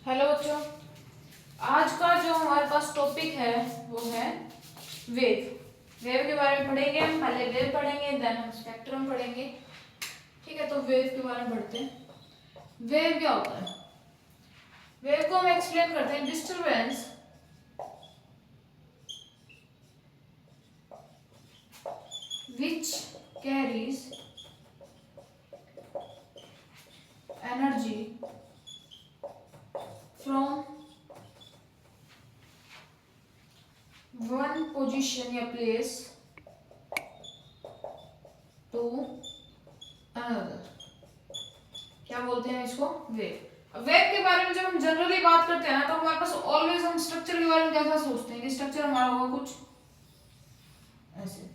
Hello बच्चों, आज का जो हमारे पास टॉपिक है वो है वेव। वेव के बारे में पढ़ेंगे हम। पहले वेव पढ़ेंगे, देन हम स्पेक्ट्रम पढ़ेंगे। ठीक है, तो वेव के बारे में पढ़ते हैं। वेव क्या होता है? वेव को हम एक्सप्लेन करते हैं disturbance which carries energy from one position या प्लेस टू अनदर। क्या बोलते हैं इसको? वेव। वेव के बारे में जब हम जनरली बात करते हैं ना, तो हमारे पास ऑलवेज हम स्ट्रक्चर के बारे में कैसा सोचते हैं कि स्ट्रक्चर हमारा होगा कुछ ऐसे।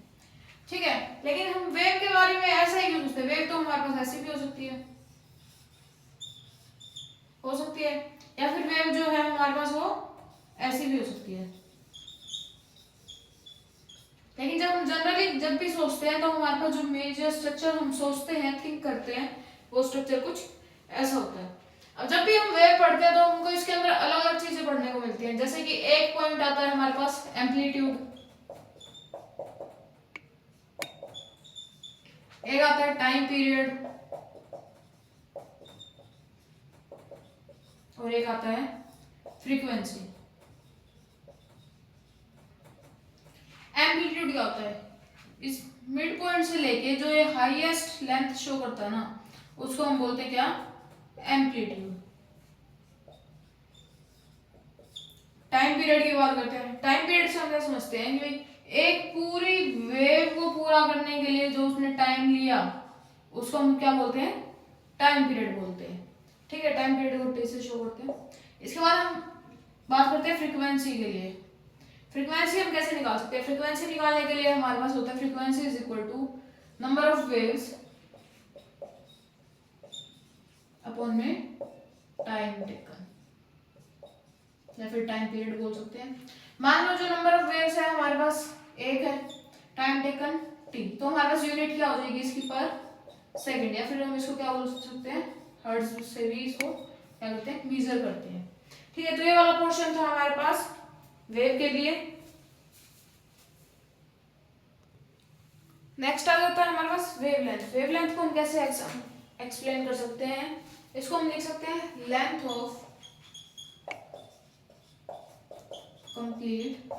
ठीक है, लेकिन हम वेव के बारे में ऐसा ही क्यों सोचते हैं? वेव तो हमारे पास ऐसी भी हो सकती है, या फिर वेव जो है हमारे पास वो ऐसी भी हो सकती है। लेकिन जब हम जनरली जब भी सोचते हैं तो हमारे पास जो मेजर स्ट्रक्चर हम सोचते हैं, थिंक करते हैं, वो स्ट्रक्चर कुछ ऐसा होता है। अब जब भी हम वेव पढ़ते हैं तो हमको इसके अंदर अलग अलग चीजें पढ़ने को मिलती हैं। जैसे कि एक पॉइंट आता है हमारे पास एम्पलीट्यूड, एक आता है टाइम पीरियड, और एक आता है फ्रीक्वेंसी। एम्पलीट्यूड क्या होता है? इस मिड पॉइंट से लेके जो ये हाईएस्ट लेंथ शो करता है ना, उसको हम बोलते हैं क्या? एम्पलीट्यूड। टाइम पीरियड की बात करते हैं। टाइम पीरियड से हम क्या समझते हैं कि एक पूरी वेव को पूरा करने के लिए जो उसने टाइम लिया, उसको हम क्या बोलते हैं? टाइम पीरियड बोलते हैं। ठीक है, टाइम पीरियड को टी से शो करते हैं। इसके बाद हम बात करते हैं फ्रीक्वेंसी के लिए। फ्रीक्वेंसी हम कैसे निकाल सकते हैं? फ्रीक्वेंसी निकालने के लिए हमारे पास होता है frequency is equal to number of waves upon में टाइम टेकन, या फिर टाइम पीरियड बोल सकते हैं। मान लो जो नंबर ऑफ वेव्स है हमारे पास एक है, टाइम टेकन टी, तो हमारे पास यूनिट क्या हो जाएगी इसकी? पर सेकंड, या फिर हम इसको क्या बोल सकते हैं? हर्ट्ज से भी इसको क्या करते हैं? मेजर करते हैं। ठीक है, तो ये वाला पोर्शन था हमारे पास वेव के लिए। नेक्स्ट आ जाता है हमारे पास वेवलेंथ। वेवलेंथ को हम कैसे एक्सप्लेन कर सकते हैं? इसको हम लिख सकते हैं लेंथ ऑफ कंप्लीट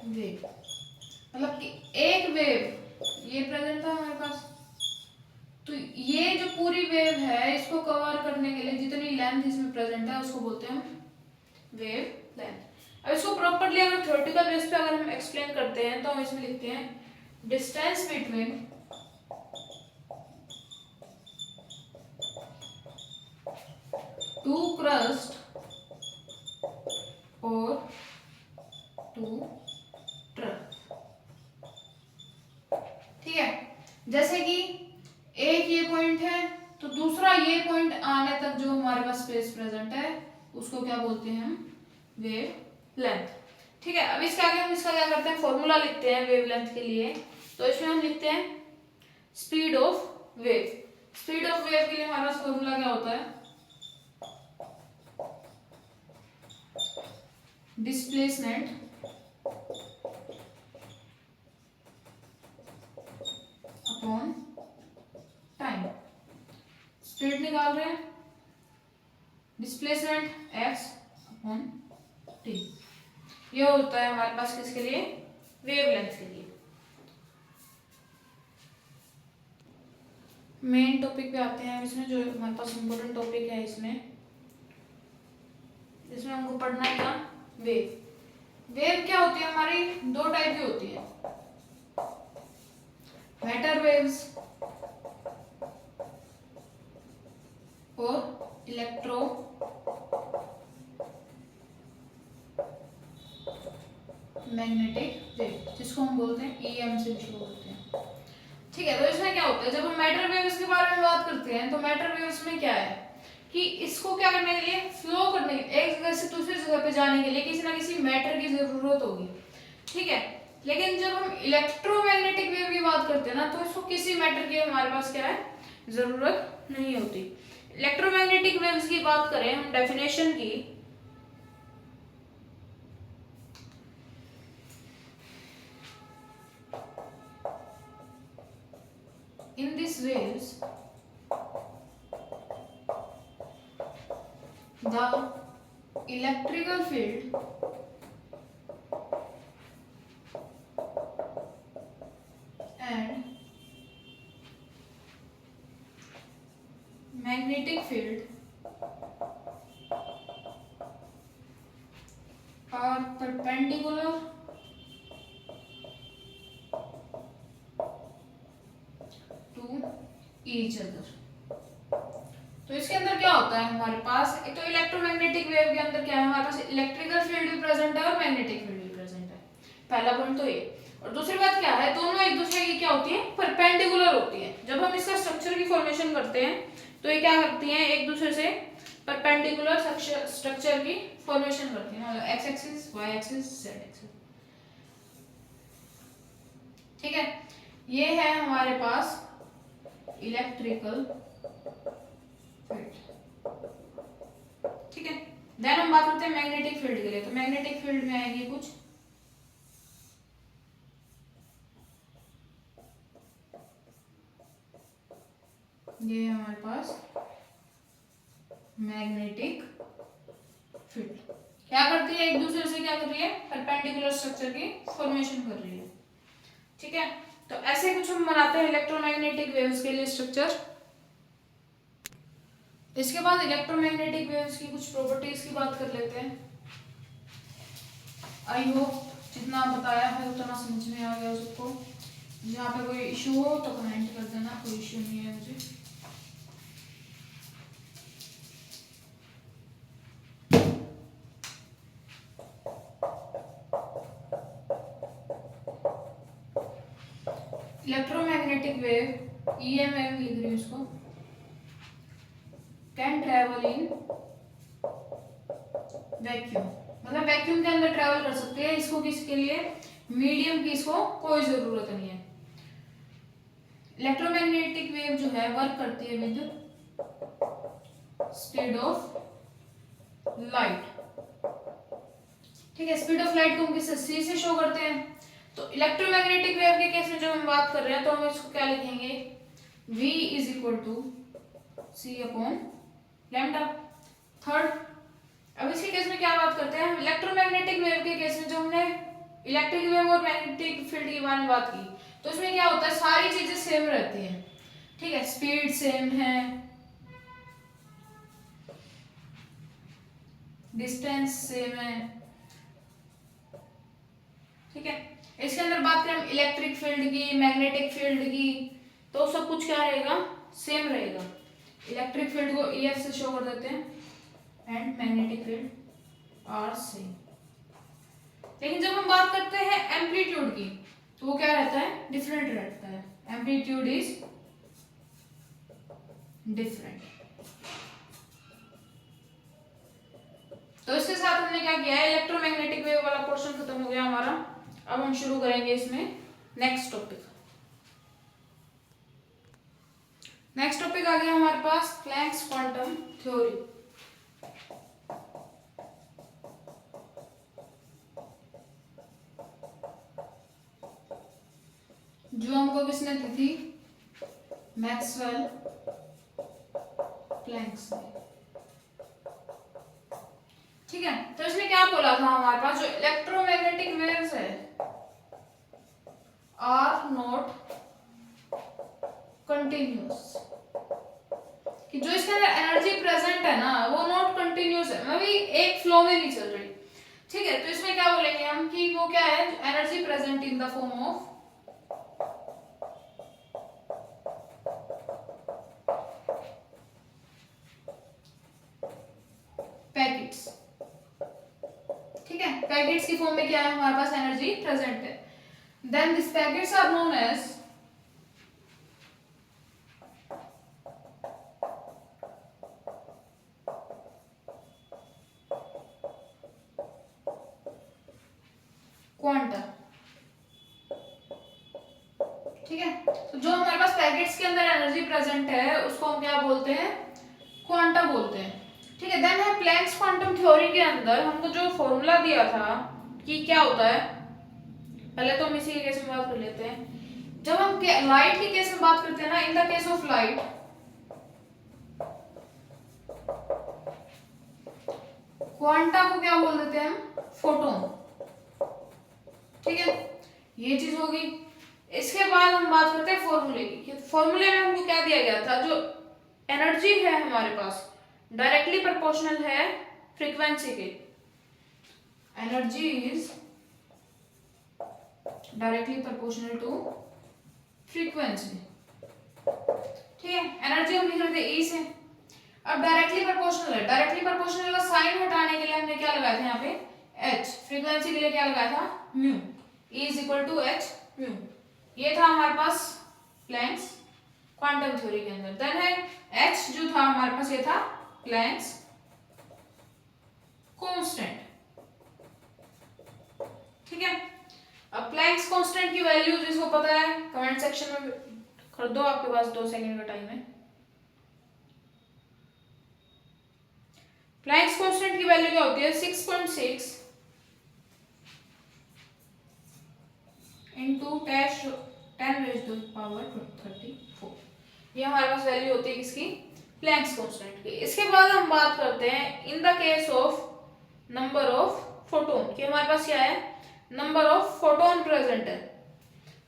वेव। मतलब कि एक वेव ये प्रेजेंट था हमारे पास, तो ये जो पूरी वेव है इसको कवर करने के लिए जितनी लेंथ इसमें प्रेजेंट है उसको बोलते हैं हम वेव लेंथ। अब इसको प्रॉपर्ली अगर थ्योरेटिकल बेस पे अगर हम एक्सप्लेन करते हैं तो हम इसमें लिखते हैं डिस्टेंस बिटवीन टू क्रस्ट और टू ट्रफ। ठीक है, जैसे कि एक ये पॉइंट है तो दूसरा ये पॉइंट आने तक जो हमारे पास स्पेस प्रेजेंट है उसको क्या बोलते हैं हम? Wave length. ठीक है, अब इसके आगे हम इसका क्या करते हैं? फॉर्मूला लिखते हैं वेव लेंथ के लिए। तो इसमें हम लिखते हैं speed of wave. Speed of wave के लिए हमारा फॉर्मूला क्या होता है? Displacement upon time. स्पीड निकाल रहे हैं, डिस्प्लेसमेंट x अपॉन t। ये होता है हमारे पास किसके लिए? वेवलेंथ के लिए। मेन टॉपिक पे आते हैं इसमें, जो हमारे पास इम्पोर्टेंट टॉपिक है इसमें हमको पढ़ना है क्या? वेव। वेव क्या होती है हमारी? दो टाइप की होती है, मैटर वेव्स और इलेक्ट्रो मैग्नेटिक वेव, जिसको हम बोलते हैं EM से शुरू होते हैं। ठीक है, तो इसमें क्या होता है? जब हम मैटर वेव्स के बारे में बात करते हैं तो मैटर वेव्स में क्या है कि इसको क्या करने के लिए? फ्लो करने के लिए, एक जगह से दूसरी जगह पे जाने के लिए किसी ना किसी मैटर की जरूरत होगी। ठीक है, लेकिन जब हम इलेक्ट्रोमैग्नेटिक वेव की बात करते हैं ना, तो इसको किसी मैटर की हमारे पास क्या है? जरूरत नहीं होती। इलेक्ट्रोमैग्नेटिक वेव्स की बात करें हम डेफिनेशन की, in this waves the electrical field and magnetic field are perpendicular to each other। तो इसके अंदर क्या होता है हमारे पास, एक तो इलेक्ट्रोमैग्नेटिक वेव के अंदर क्या है हमारे पास इलेक्ट्रिकल फील्ड भी प्रेजेंट है और मैग्नेटिक फील्ड भी प्रेजेंट है, पहला पॉइंट तो ये। और दूसरी बात क्या है, दोनों एक दूसरे की क्या होती है, परपेंडिकुलर होती है। जब हम इसका स्ट्रक्चर की फॉर्मेशन करते हैं तो ये क्या करती हैं, एक दूसरे से परपेंडिकुलर स्ट्रक्चर की फॉर्मेशन करती हैं, मतलब X axis, Y axis, Z axis. ठीक है, ये है हमारे पास इलेक्ट्रिकल फील्ड। ठीक है, देन हम बात करते हैं मैग्नेटिक फील्ड के लिए। तो मैग्नेटिक फील्ड में आएगी कुछ ये हमारे पास मैग्नेटिक फील्ड क्या करती है, एक दूसरे से क्या कर रही है, परपेंडिकुलर स्ट्रक्चर की फॉर्मेशन कर रही है। ठीक है, तो ऐसे कुछ हम बनाते हैं इलेक्ट्रोमैग्नेटिक वेव्स के लिए स्ट्रक्चर। इसके बाद इलेक्ट्रोमैग्नेटिक वेव्स की कुछ प्रॉपर्टीज की बात कर लेते हैं। आई होप जितना बताया है उतना समझ में आ गया सबको। यहाँ पे कोई इशू हो तो कमेंट कर देना, कोई इशू नहीं है मुझे। इलेक्ट्रोमैग्नेटिक वेव ईएमएफ लिख रही हूँ इसको, कैन ट्रेवल इन वैक्यूम, मतलब वैक्यूम के अंदर ट्रेवल कर सकते हैं। इसको किसके लिए, मीडियम की इसको कोई जरूरत नहीं है। इलेक्ट्रोमैग्नेटिक वेव जो है वर्क करती है विद स्पीड ऑफ लाइट। ठीक है, स्पीड ऑफ लाइट को हम किससे, सी से शो करते हैं। तो इलेक्ट्रोमैग्नेटिक वेव के केस में जब हम बात कर रहे हैं तो हम इसको क्या लिखेंगे, V is equal to C upon lambda. Third, अब इसके केस में क्या बात करते हैं, इलेक्ट्रोमैग्नेटिक वेव के केस में जो हमने इलेक्ट्रिक वेव और मैग्नेटिक फील्ड के बारे में बात की, तो इसमें क्या होता है, सारी चीजें सेम रहती हैं। ठीक है, स्पीड सेम है, डिस्टेंस सेम है। ठीक है, इसके अंदर बात करें इलेक्ट्रिक फील्ड की, मैग्नेटिक फील्ड की, तो सब कुछ क्या रहेगा, सेम रहेगा। इलेक्ट्रिक फील्ड को EF से शो कर देते हैं and magnetic field are same. लेकिन जब हम बात करते हैं एम्पलीट्यूड की तो वो क्या रहता है, डिफरेंट रहता है। Amplitude is different. तो इसके साथ हमने क्या किया है, इलेक्ट्रोमैग्नेटिक वेव वाला पोर्शन खत्म हो गया हमारा। अब हम शुरू करेंगे इसमें नेक्स्ट टॉपिक। नेक्स्ट टॉपिक आ गया हमारे पास प्लैंक्स क्वांटम थ्योरी। जो हमको किसने दी थी, मैक्सवेल प्लैंक्स ने। ठीक है, तो इसने क्या बोला था हमारे पास, जो इलेक्ट्रोमैग्नेटिक वेव्स है आर नॉट कंटिन्यूअस, कि जो इसके अंदर एनर्जी प्रेजेंट है ना वो नॉट कंटिन्यूअस है, मतलब एक फ्लो में नहीं चल रही। ठीक है, तो इसमें क्या बोलेंगे हम कि वो क्या है, energy present in the form of packets. ठीक है, पैकेट्स की फॉर्म में क्या है हमारे पास एनर्जी प्रेजेंट है। Then this packets are known as quanta. ठीक है, तो जो हमारे पास पैकेट्स के अंदर एनर्जी प्रेजेंट है उसको हम क्या बोलते हैं, क्वांटा बोलते हैं। ठीक है, देन है प्लैंक्स क्वांटम थ्योरी के अंदर हमको जो फॉर्मूला दिया था कि क्या होता है, पहले तो हम इसी के केस में बात कर लेते हैं। जब हम लाइट के केस में बात करते हैं ना, इन the case of light, quanta को क्या बोल देते हैं हम, फोटोन। ठीक है, ये चीज होगी। इसके बाद हम बात करते हैं फॉर्मूले की। फॉर्मूले में हमको क्या दिया गया था, जो एनर्जी है हमारे पास डायरेक्टली प्रोपोर्शनल है फ्रीक्वेंसी के। Energy is directly proportional to frequency. ठीक है, एनर्जी हम लिख रहे थे ई से। अब डायरेक्टली प्रोपोर्शनल है, डायरेक्टली प्रोपोर्शनल का साइन हटाने के लिए हमने क्या लगाया था यहाँ पे, h। फ्रीक्वेंसी के लिए क्या लगाया था, mu. E is equal to H mu. ये था हमारे पास प्लैंक्स क्वांटम थ्योरी के अंदर। देन है h जो था हमारे पास, ये था प्लैंक्स कांस्टेंट। ठीक है, अब प्लैंक्स कांस्टेंट की वैल्यू जिसको पता है कमेंट सेक्शन में कर दो, आपके पास 2 सेकंड का टाइम है। प्लैंक्स कांस्टेंट की वैल्यू क्या होती है, 6.6 इंटू 10⁻34। ये हमारे पास वैल्यू होती है किसकी, प्लैंक्स कांस्टेंट की। इसके बाद हम बात करते हैं इन the case of number of photon, कि हमारे पास क्या है, नंबर ऑफ फोटोन प्रेजेंट है।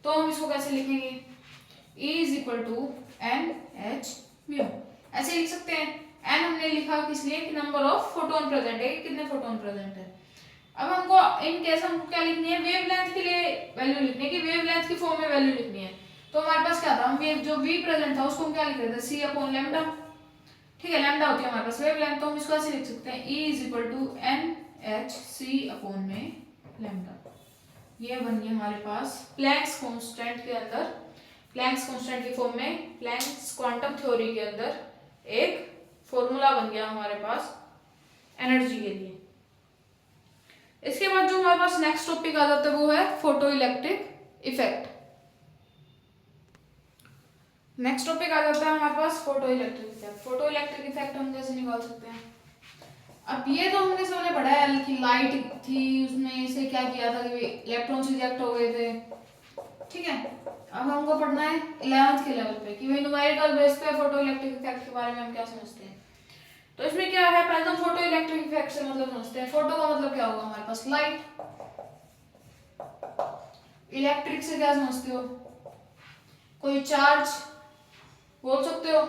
तो हम इसको कैसे लिखेंगे, E is equal to N H mu. ऐसे लिख सकते हैं। एन हमने लिखा किस लिए, कि नंबर ऑफ फोटोन प्रेजेंट है, कितने फोटोन प्रेजेंट है। अब हमको इन केस हमको क्या लिखनी है, वेवलेंथ के लिए वैल्यू लिखनी है, कि वेवलेंथ की फॉर्म में वैल्यू लिखनी है। तो हमारे पास क्या था, हम वेव जो v प्रेजेंट था उसको हम क्या लिख रहे थे, c अपॉन लैम्डा। ठीक है, लैम्डा होती है हमारे पास वेवलेंथ, तो हम इसको ऐसे लिख सकते हैं, E is equal to N H C upon में लैम्डा। ये बन गया हमारे पास प्लैंक्स कांस्टेंट के अंदर, प्लैंक्स कांस्टेंट की फॉर्म में प्लैंक्स क्वांटम थ्योरी के अंदर एक फॉर्मूला बन गया हमारे पास एनर्जी के लिए। इसके बाद जो हमारे पास नेक्स्ट टॉपिक आ जाता है वो है photoelectric effect. Next topic आ जाता है हमारे पास photoelectric effect. Photoelectric effect हम कैसे निकाल सकते हैं, अब ये तो हमने सबने पढ़ा है कि लाइट थी, उसमें से क्या किया था कि इलेक्ट्रॉन्स रिजेक्ट हो गए थे। ठीक है, अब हमको पढ़ना है 11th के लेवल पे कि भाई न्यूमेरिकल बेस पे फोटो इलेक्ट्रिक इफेक्ट के बारे में हम क्या समझते हैं। तो इसमें क्या है, पहले तो फोटो इलेक्ट्रिक इफेक्ट से मतलब समझते हैं। फोटो का मतलब क्या होगा हमारे पास, लाइट। इलेक्ट्रिक से क्या समझते हो, कोई चार्ज बोल सकते हो।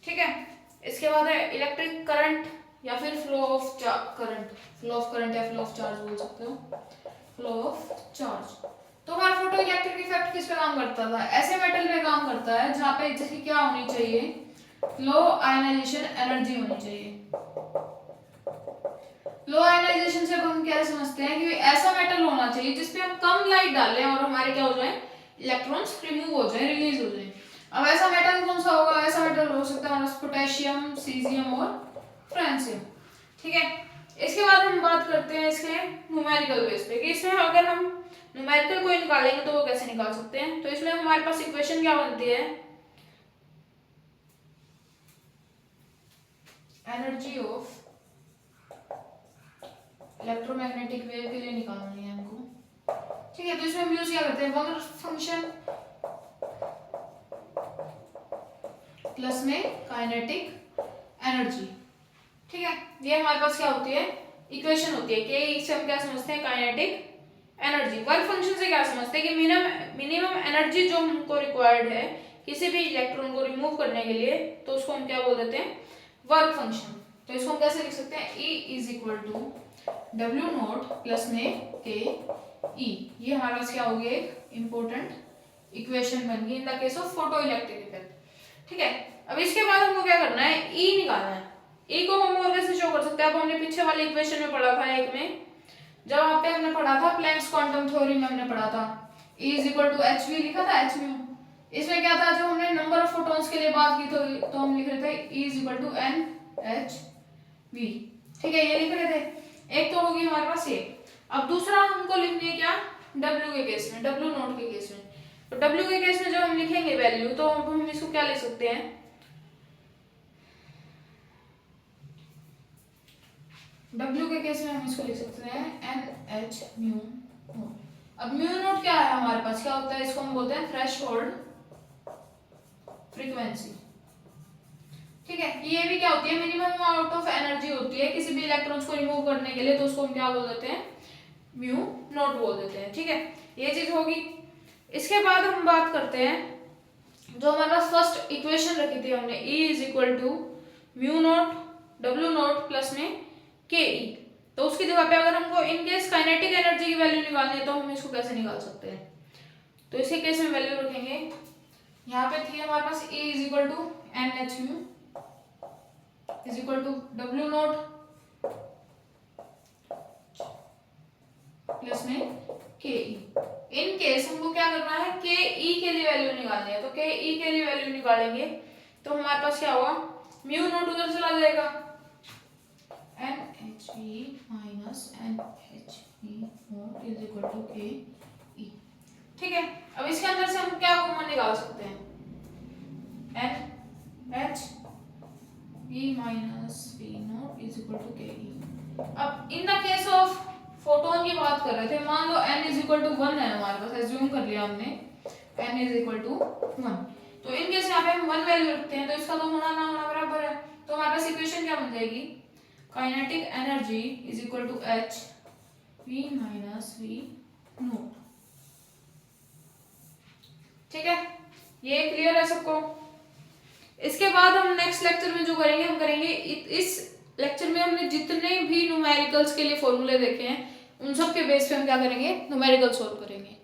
ठीक है, इसके बाद है इलेक्ट्रिक करंट या फिर flow of current, flow of current या फ्लो ऑफ चार्ज बोल सकते हो, फ्लो ऑफ चार्ज। तो हमारा फोटो इलेक्ट्रिक इफेक्ट किस पे काम करता था, ऐसे मेटल पे काम करता है जहाँ पे जैसे क्या होनी चाहिए, लो आयनाइजेशन एनर्जी होनी चाहिए। लो आयनाइजेशन से हम क्या समझते हैं कि ऐसा मेटल होना चाहिए जिसपे हम कम लाइट डालें और हमारे क्या हो जाए, इलेक्ट्रॉन्स रिमूव हो जाए, रिलीज हो जाए। अब ऐसा मेटल कौन सा होगा, ऐसा मेटल हो सकता है हमारा पोटेशियम, सीजियम और फ्रांसियम। ठीक है, इसके बाद हम बात करते हैं इसके न्यूमेरिकल बेस पे, कि इसमें अगर हम न्यूमेरिकल को निकालेंगे तो वो कैसे निकाल सकते हैं। तो इसमें हमारे पास इक्वेशन क्या बनती है, एनर्जी ऑफ इलेक्ट्रोमैग्नेटिक वेव के लिए निकालनी है हमको। ठीक है, तो इसमें हम यूज क्या करते हैं, वर्क फंक्शन प्लस में काइनेटिक एनर्जी। ठीक है, ये हमारे पास क्या होती है, इक्वेशन होती है, कि इससे हम क्या समझते हैं, काइनेटिक एनर्जी। वर्क फंक्शन से क्या समझते हैं कि मिनिमम एनर्जी जो हमको रिक्वायर्ड है किसी भी इलेक्ट्रॉन को रिमूव करने के लिए, तो उसको हम क्या बोल देते हैं, वर्क फंक्शन। तो इसको हम कैसे लिख सकते हैं, E is equal to W naught plus में के ई। ये हमारे पास क्या होगी, एक इंपॉर्टेंट इक्वेशन बन गई इन the case of photo electric effect. ठीक है, अब इसके बाद हमको क्या करना है, E निकालना है। E को हम और कैसे शो कर सकते हैं, अब हमने पीछे वाले इक्वेशन में पढ़ा था, एक में जब वहां पे हमने पढ़ा था प्लैंक्स क्वांटम थ्योरी में हमने पढ़ा था, E is equal to H V लिखा था, एच म्यू। इसमें क्या था, जो हमने नंबर ऑफ फोटॉन्स के लिए बात की तो हम लिख रहे थे E is equal to N H V. ठीक है, ये लिख रहे थे। एक तो होगी हमारे पास ये। अब दूसरा हमको लिखनी है क्या, W के केस में, W नोट के केस में। तो W के केस में जब हम लिखेंगे वैल्यू, तो हम इसको क्या लिख सकते हैं, W के केस में हम इसको लिख सकते हैं NH म्यू नोट। अब म्यू नोट क्या है हमारे पास, क्या होता है, इसको हम बोलते हैं थ्रेशोल्ड फ्रीक्वेंसी। ठीक है, ये भी क्या होती है, मिनिमम अमाउंट ऑफ एनर्जी होती है किसी भी इलेक्ट्रॉन्स को रिमूव करने के लिए, तो उसको हम क्या बोल देते हैं, म्यू नॉट बोल देते हैं। ठीक है, ये चीज होगी। इसके बाद हम बात करते हैं जो हमारे पास फर्स्ट इक्वेशन रखी थी हमने, E is equal to mu naught W naught plus में के ई। तो उसकी जगह पे अगर हमको इन केस काइनेटिक एनर्जी की वैल्यू निकालनी है तो हम इसको कैसे निकाल सकते हैं, तो इसके केस में वैल्यू रखेंगे, यहाँ पे थी हमारे पास E is equal to N H mu is equal to W naught plus में के ई। इन केस हमको क्या करना है, के ई के लिए वैल्यू निकालनी है, तो के ई के लिए वैल्यू निकालेंगे तो हमारे पास क्या होगा, म्यू नॉट उधर चला जाएगा, N H E minus N H E naught is equal to K E. ठीक है, अब इसके अंदर से हम क्या कॉमन निकाल सकते हैं, N H E minus V naught is equal to K E. अब in the case of photon की बात कर रहे थे, मान लो n इज इक्वल टू 1 है हमारे पास, एज्यूम कर लिया हमने n इज इक्वल टू 1, तो इन केस यहाँ पे हम 1 वैल्यू रखते हैं तो इसका तो होना ना होना बराबर है, तो हमारे पास इक्वेशन क्या बन जाएगी, kinetic energy is equal to h v minus v naught. ठीक है, ये क्लियर है सबको। इसके बाद हम नेक्स्ट लेक्चर में जो करेंगे, हम करेंगे इस लेक्चर में हमने जितने भी न्यूमेरिकल्स के लिए फॉर्मूले देखे हैं उन सब के बेस पे हम क्या करेंगे, न्यूमेरिकल सॉल्व करेंगे।